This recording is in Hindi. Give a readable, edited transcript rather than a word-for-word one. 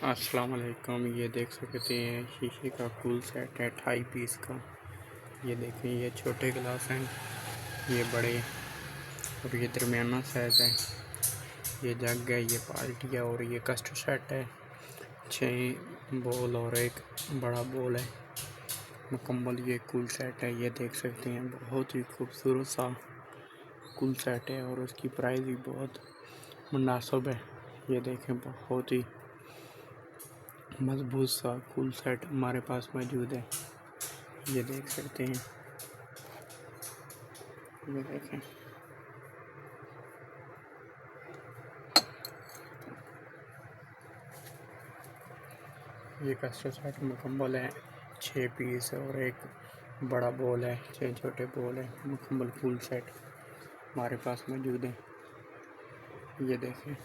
अस्सलाम वालेकुम। ये देख सकते हैं शीशे का कूल सेट है 28 पीस का। ये देखें, ये छोटे गिलास हैं, ये बड़े और ये दरमियाना साइज़ है। ये जग है, ये बाल्टी है और ये कस्टर्ड सेट है। 6 बोल और एक बड़ा बोल है। मुकम्मल ये कूल सेट है। ये देख सकते हैं, बहुत ही खूबसूरत सा कूल सेट है और उसकी प्राइस भी बहुत मुनासिब है। ये देखें, बहुत ही मजबूत सा कूल सेट हमारे पास मौजूद है। ये देख सकते हैं, ये देखें, ये कस्टर्ड सेट मुकम्मल है। 6 पीस और एक बड़ा बोल है, 6 छोटे बोल है। मुकम्मल कूल सेट हमारे पास मौजूद है। ये देखें।